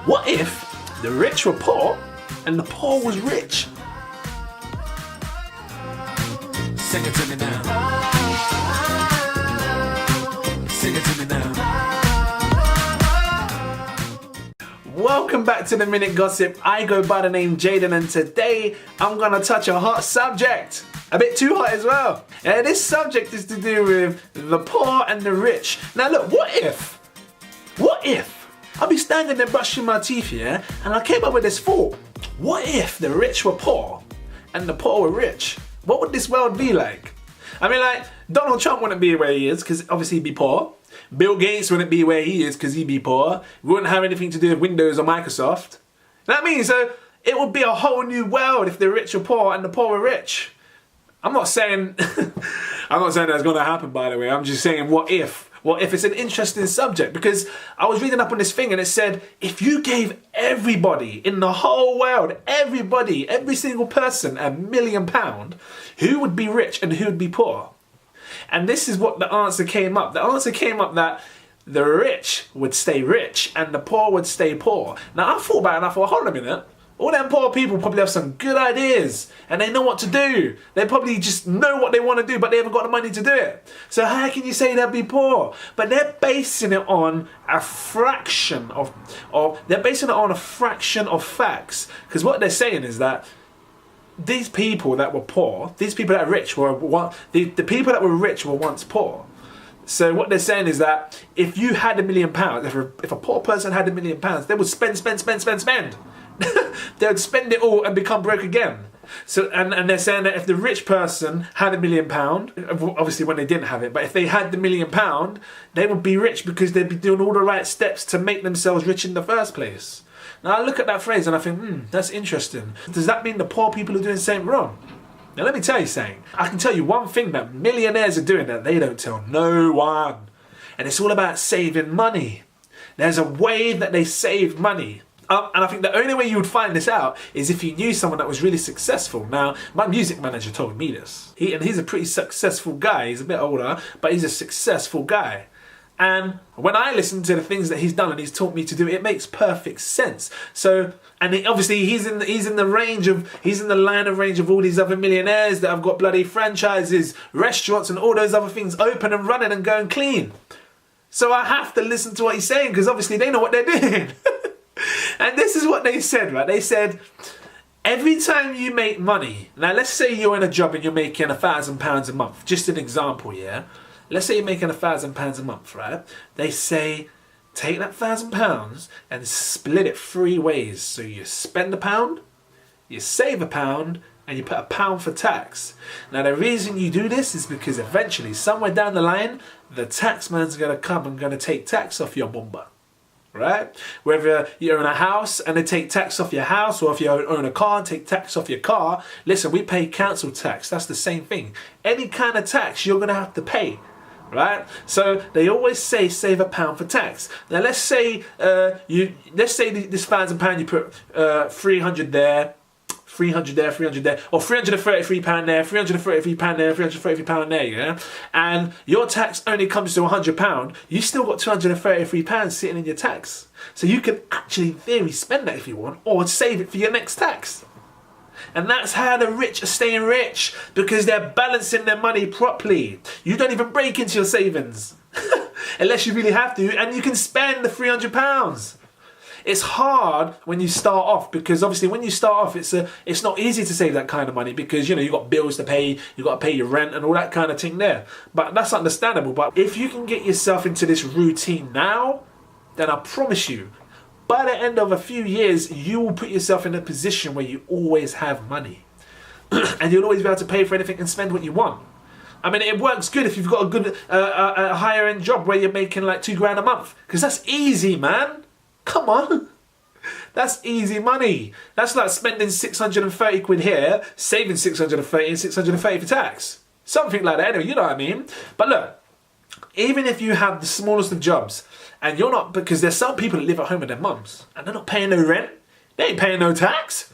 What if the rich were poor and the poor was rich? Sing it to me now. Sing it to me now. Welcome back to the Minute Gossip. I go by the name Jaden, and today I'm gonna touch a hot subject. A bit too hot as well. And this subject is to do with the poor and the rich. Now look, what if I'll be standing there brushing my teeth here and I came up with this thought. What if the rich were poor and the poor were rich? What would this world be like? I mean, like, Donald Trump wouldn't be where he is because obviously he'd be poor. Bill Gates wouldn't be where he is because he'd be poor. We wouldn't have anything to do with Windows or Microsoft. You know what I mean? So it would be a whole new world if the rich were poor and the poor were rich. I'm not saying that's going to happen, by the way. I'm just saying, what if? What if? It's an interesting subject because I was reading up on this thing and it said, if you gave everybody in the whole world, every single person £1 million, who would be rich and who would be poor? And this is what the answer came up. The answer came up that the rich would stay rich and the poor would stay poor. Now I thought about it and I thought, hold on a minute. All them poor people probably have some good ideas and they know what to do. They probably just know what they want to do, but they haven't got the money to do it. So how can you say they'll be poor? But they're basing it on a fraction of facts. Because what they're saying is that these people that were poor, these people that are rich the people that were rich were once poor. So what they're saying is that if you had £1 million, if a poor person had £1 million, they would spend. They would spend it all and become broke again. So and they're saying that if the rich person had £1 million, obviously when they didn't have it, but if they had the £1 million, they would be rich because they'd be doing all the right steps to make themselves rich in the first place. Now I look at that phrase and I think, that's interesting. Does that mean the poor people are doing something wrong? Now let me tell you something. I can tell you one thing that millionaires are doing that they don't tell no one. And it's all about saving money. There's a way that they save money. And I think the only way you would find this out is if you knew someone that was really successful. Now, my music manager told me this. He's a pretty successful guy. He's a bit older, but he's a successful guy. And when I listen to the things that he's done and he's taught me to do, it makes perfect sense. So, and obviously he's in the line of range of all these other millionaires that have got bloody franchises, restaurants, and all those other things open and running and going clean. So I have to listen to what he's saying because obviously they know what they're doing. And this is what they said, right? They said, every time you make money, now let's say you're in a job and you're making £1,000 a month, just an example, yeah? Let's say you're making £1,000 a month, right? They say, take that £1,000 and split it 3 ways. So you spend £1, you save £1, and you put £1 for tax. Now the reason you do this is because eventually, somewhere down the line, the tax man's gonna come and gonna take tax off your bumper. Right? Whether you own a house and they take tax off your house, or if you own a car and take tax off your car, listen, we pay council tax. That's the same thing. Any kind of tax you're going to have to pay. Right? So they always say save £1 for tax. Now let's say this £1,000 you put 300 there, 300 there, 300 there, or £333 there, £333 there, £333 there, yeah? And your tax only comes to £100, you still got £233 sitting in your tax. So you can actually, in theory, spend that if you want, or save it for your next tax. And that's how the rich are staying rich, because they're balancing their money properly. You don't even break into your savings, unless you really have to, and you can spend the £300. It's hard when you start off because obviously when you start off it's not easy to save that kind of money because you've got bills to pay, you've got to pay your rent and all that kind of thing there. But that's understandable. But if you can get yourself into this routine now, then I promise you, by the end of a few years, you will put yourself in a position where you always have money. And you'll always be able to pay for anything and spend what you want. I mean, it works good if you've got a good a higher end job where you're making like £2,000 a month. Because that's easy, man. Come on. That's easy money. That's like spending 630 quid here, saving 630 and 630 for tax. Something like that anyway, you know what I mean? But look, even if you have the smallest of jobs, and you're not, because there's some people that live at home with their mums, and they're not paying no rent, they ain't paying no tax.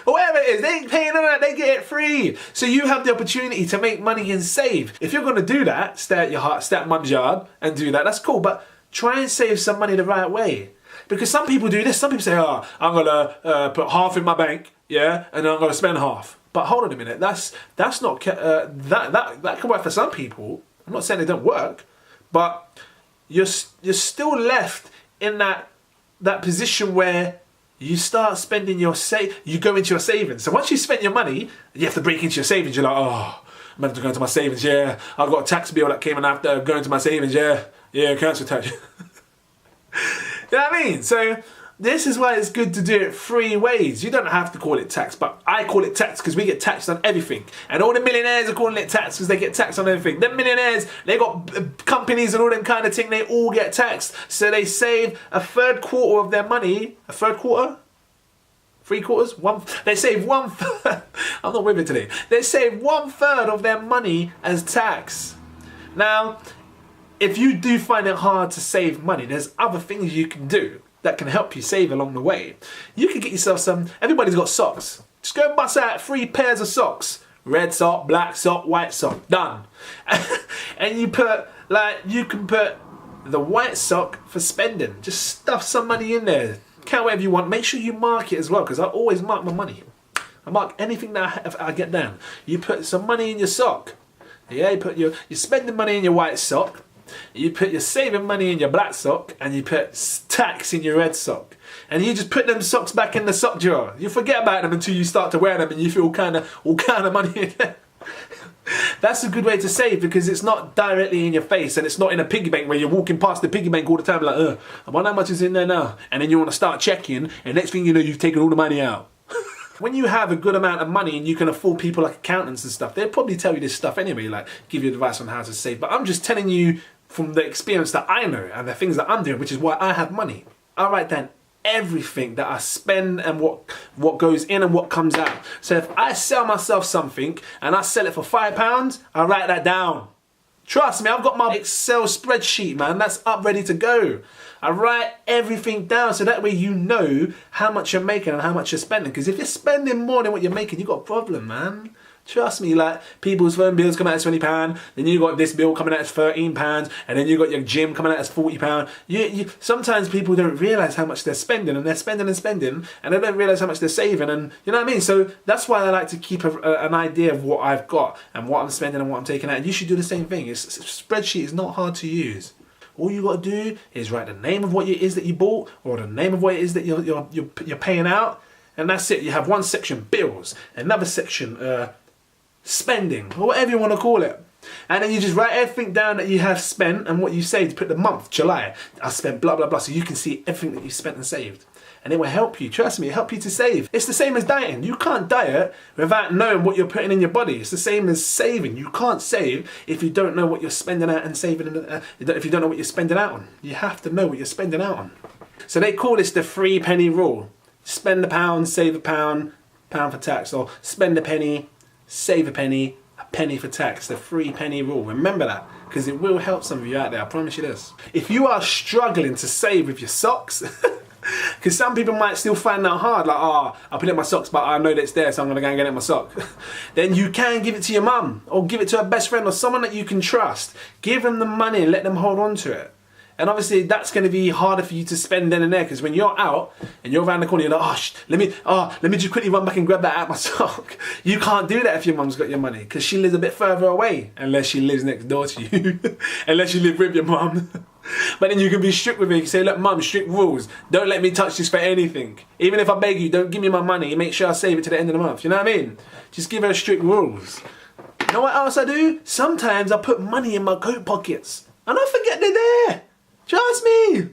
Whatever it is, they ain't paying none of that, they get it free. So you have the opportunity to make money and save. If you're going to do that, stay at your mum's yard and do that, that's cool, but try and save some money the right way. Because some people do this. Some people say, "Oh, I'm gonna put half in my bank, yeah, and then I'm gonna spend half." But hold on a minute. That's not that can work for some people. I'm not saying it don't work, but you're still left in that position where you start spending you go into your savings. So once you spend your money, you have to break into your savings. You're like, oh, I'm going to go into my savings. Yeah, I've got a tax bill that came in after going to my savings. Yeah, council tax. You know what I mean? So this is why it's good to do it 3 ways. You don't have to call it tax, but I call it tax because we get taxed on everything. And all the millionaires are calling it tax because they get taxed on everything. Them millionaires, they got companies and all them kind of thing, they all get taxed. So they save a third quarter of their money. A third quarter? 3/4? They save 1/3. I'm not with it today. They save 1/3 of their money as tax. Now, if you do find it hard to save money, there's other things you can do that can help you save along the way. You can get yourself everybody's got socks. Just go and bust out 3 pairs of socks. Red sock, black sock, white sock. Done. And you can put the white sock for spending. Just stuff some money in there. Count whatever you want. Make sure you mark it as well, because I always mark my money. I mark anything that I get down. You put some money in your sock. Yeah, you put you're spending money in your white sock. You put your saving money in your black sock, and you put tax in your red sock. And you just put them socks back in the sock drawer. You forget about them until you start to wear them and you feel all kind of money in there. That's a good way to save, because it's not directly in your face and it's not in a piggy bank where you're walking past the piggy bank all the time like, I wonder how much is in there now. And then you want to start checking, and next thing you know, you've taken all the money out. When you have a good amount of money and you can afford people like accountants and stuff, they'll probably tell you this stuff anyway, like give you advice on how to save. But I'm just telling you from the experience that I know and the things that I'm doing, which is why I have money. I write down everything that I spend and what goes in and what comes out. So if I sell myself something and I sell it for £5, I write that down. Trust me, I've got my Excel spreadsheet, man, that's up ready to go. I write everything down so that way you know how much you're making and how much you're spending. Because if you're spending more than what you're making, you've got a problem, man. Trust me, like people's phone bills come out as £20, then you got this bill coming out as £13, and then you got your gym coming out as £40. Sometimes people don't realise how much they're spending, and they're spending and spending, and they don't realise how much they're saving, and you know what I mean? So that's why I like to keep an idea of what I've got and what I'm spending and what I'm taking out. And you should do the same thing. Spreadsheet is not hard to use. All you got to do is write the name of what it is that you bought, or the name of what it is that you're paying out, and that's it. You have one section bills, another section spending, or whatever you want to call it. And then you just write everything down that you have spent and what you saved. Put the month, July, I spent blah blah blah, so you can see everything that you spent and saved. And it will help you, trust me, it'll help you to save. It's the same as dieting. You can't diet without knowing what you're putting in your body. It's the same as saving. You can't save if you don't know what you're spending out and saving, if you don't know what you're spending out on. You have to know what you're spending out on. So they call this the 3 penny rule. Spend £1, save £1, pound for tax, or spend a penny, save a penny for tax. The 3 penny rule. Remember that, because it will help some of you out there. I promise you this. If you are struggling to save with your socks, because some people might still find that hard, like, I put it in my socks, but I know that it's there, so I'm going to go and get it in my sock. Then you can give it to your mum, or give it to a best friend, or someone that you can trust. Give them the money and let them hold on to it. And obviously that's going to be harder for you to spend then and there, because when you're out and you're around the corner, you're like, let me just quickly run back and grab that out of my sock. You can't do that if your mum's got your money, because she lives a bit further away, unless she lives next door to you, unless you live with your mum. But then you can be strict with her. You can say, look, mum, strict rules. Don't let me touch this for anything. Even if I beg you, don't give me my money. Make sure I save it to the end of the month. You know what I mean? Just give her strict rules. You know what else I do? Sometimes I put money in my coat pockets and I forget they're there. Trust me.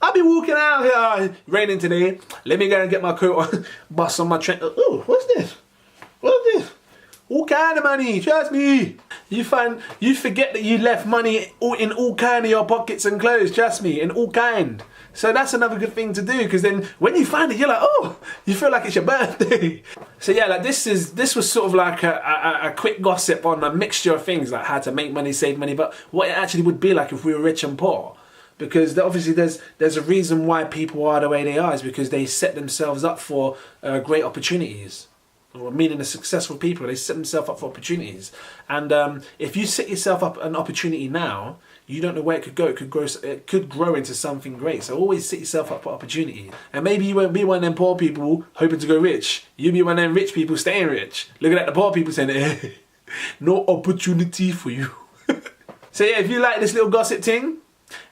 I'll be walking out here, raining today. Let me go and get my coat on, bust on my train. Oh, what's this? What's this? All kind of money, trust me. You forget that you left money in all kind of your pockets and clothes, trust me, in all kind. So that's another good thing to do, because then when you find it, you're like, oh, you feel like it's your birthday. So yeah, like this was sort of like a quick gossip on a mixture of things, like how to make money, save money, but what it actually would be like if we were rich and poor. Because obviously there's a reason why people are the way they are, is because they set themselves up for great opportunities. Or meaning the successful people, they set themselves up for opportunities. And if you set yourself up an opportunity now, you don't know where it could go. It could grow into something great. So always set yourself up for opportunity. And maybe you won't be one of them poor people hoping to go rich. You'll be one of them rich people staying rich. Looking at the poor people saying, no opportunity for you. So yeah, if you like this little gossip thing,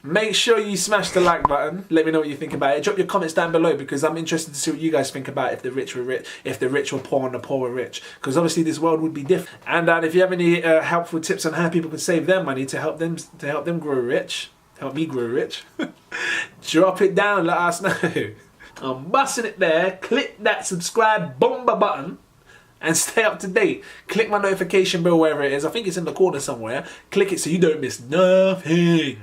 make sure you smash the like button. Let me know what you think about it. Drop your comments down below because I'm interested to see what you guys think about if the rich were rich, if the rich were poor and the poor were rich. Because obviously this world would be different. And if you have any helpful tips on how people can save their money to help them grow rich, help me grow rich, drop it down. Let us know. I'm busting it there. Click that subscribe bomba button. And stay up to date. Click my notification bell wherever it is. I think it's in the corner somewhere. Click it so you don't miss nothing.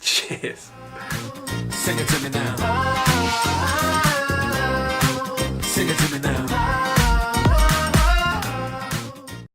Cheers. Sing it to me now. Sing it to me now.